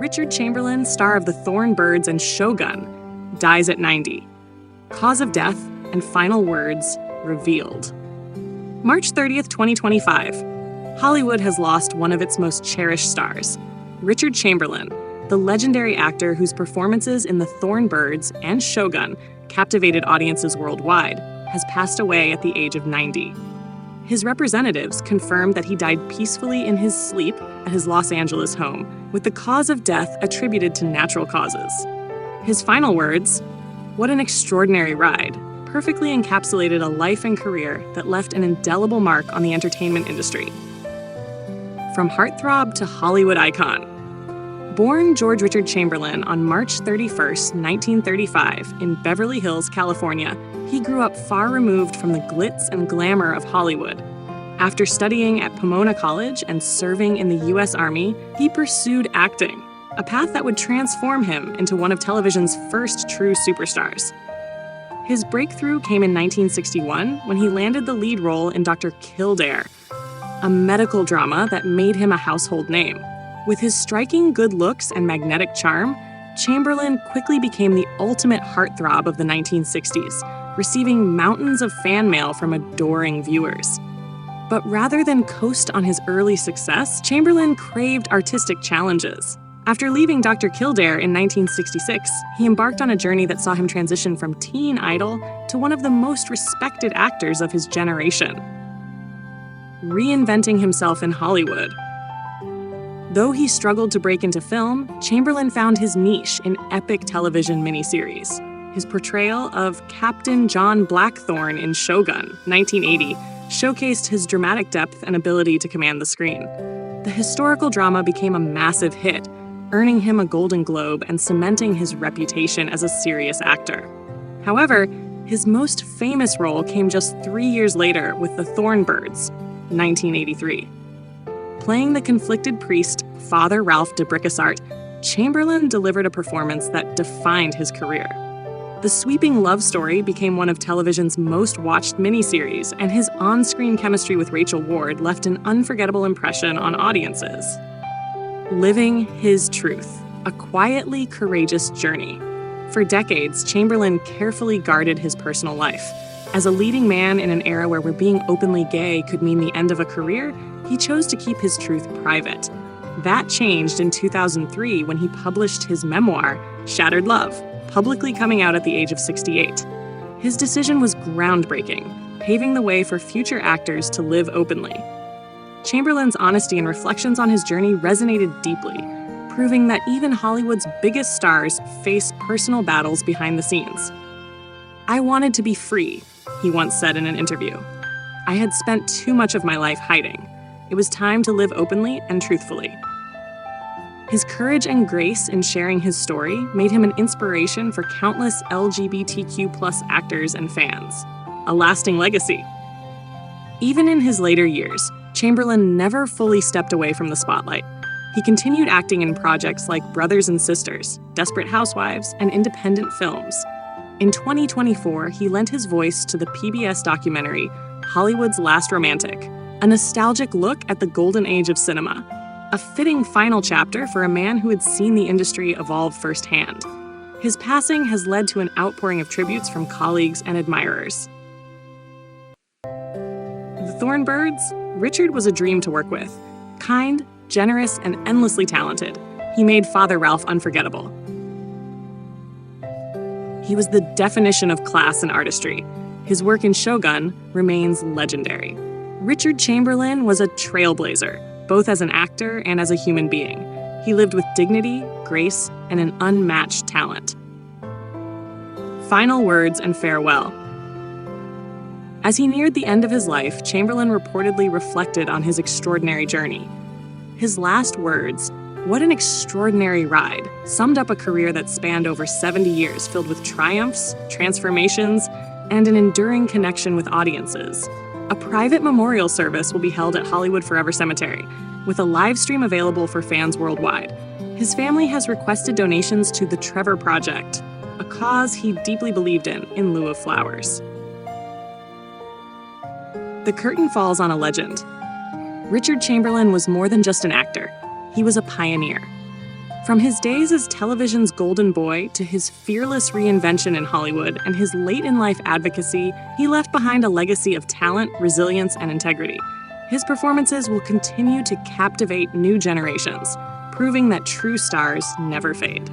Richard Chamberlain, star of the Thorn Birds and Shōgun, dies at 90. Cause of death and final words revealed. March 30th, 2025. Hollywood has lost one of its most cherished stars. Richard Chamberlain, the legendary actor whose performances in the Thorn Birds and Shōgun captivated audiences worldwide, has passed away at the age of 90. His representatives confirmed that he died peacefully in his sleep at his Los Angeles home, with the cause of death attributed to natural causes. His final words, "What an extraordinary ride," perfectly encapsulated a life and career that left an indelible mark on the entertainment industry. From heartthrob to Hollywood icon. Born George Richard Chamberlain on March 31st, 1935, in Beverly Hills, California, he grew up far removed from the glitz and glamour of Hollywood. After studying at Pomona College and serving in the U.S. Army, he pursued acting, a path that would transform him into one of television's first true superstars. His breakthrough came in 1961 when he landed the lead role in Dr. Kildare, a medical drama that made him a household name. With his striking good looks and magnetic charm, Chamberlain quickly became the ultimate heartthrob of the 1960s, receiving mountains of fan mail from adoring viewers. But rather than coast on his early success, Chamberlain craved artistic challenges. After leaving Dr. Kildare in 1966, he embarked on a journey that saw him transition from teen idol to one of the most respected actors of his generation. Reinventing himself in Hollywood. Though he struggled to break into film, Chamberlain found his niche in epic television miniseries. His portrayal of Captain John Blackthorne in Shōgun, 1980, showcased his dramatic depth and ability to command the screen. The historical drama became a massive hit, earning him a Golden Globe and cementing his reputation as a serious actor. However, his most famous role came just 3 years later with the Thorn Birds, 1983. Playing the conflicted priest, Father Ralph de Bricquessart, Chamberlain delivered a performance that defined his career. The sweeping love story became one of television's most watched miniseries, and his on-screen chemistry with Rachel Ward left an unforgettable impression on audiences. Living his truth, a quietly courageous journey. For decades, Chamberlain carefully guarded his personal life. As a leading man in an era where being openly gay could mean the end of a career, he chose to keep his truth private. That changed in 2003 when he published his memoir, Shattered Love, publicly coming out at the age of 68. His decision was groundbreaking, paving the way for future actors to live openly. Chamberlain's honesty and reflections on his journey resonated deeply, proving that even Hollywood's biggest stars face personal battles behind the scenes. "I wanted to be free," he once said in an interview. "I had spent too much of my life hiding. It was time to live openly and truthfully." His courage and grace in sharing his story made him an inspiration for countless LGBTQ+ actors and fans, a lasting legacy. Even in his later years, Chamberlain never fully stepped away from the spotlight. He continued acting in projects like Brothers and Sisters, Desperate Housewives, and independent films. In 2024, he lent his voice to the PBS documentary Hollywood's Last Romantic, a nostalgic look at the golden age of cinema, a fitting final chapter for a man who had seen the industry evolve firsthand. His passing has led to an outpouring of tributes from colleagues and admirers. The Thorn Birds? Richard was a dream to work with. Kind, generous, and endlessly talented, he made Father Ralph unforgettable. He was the definition of class and artistry. His work in Shōgun remains legendary. Richard Chamberlain was a trailblazer, both as an actor and as a human being. He lived with dignity, grace, and an unmatched talent. Final words and farewell. As he neared the end of his life, Chamberlain reportedly reflected on his extraordinary journey. His last words, "What an extraordinary ride," summed up a career that spanned over 70 years, filled with triumphs, transformations, and an enduring connection with audiences. A private memorial service will be held at Hollywood Forever Cemetery, with a live stream available for fans worldwide. His family has requested donations to the Trevor Project, a cause he deeply believed in lieu of flowers. The curtain falls on a legend. Richard Chamberlain was more than just an actor. He was a pioneer. From his days as television's golden boy to his fearless reinvention in Hollywood and his late-in-life advocacy, he left behind a legacy of talent, resilience, and integrity. His performances will continue to captivate new generations, proving that true stars never fade.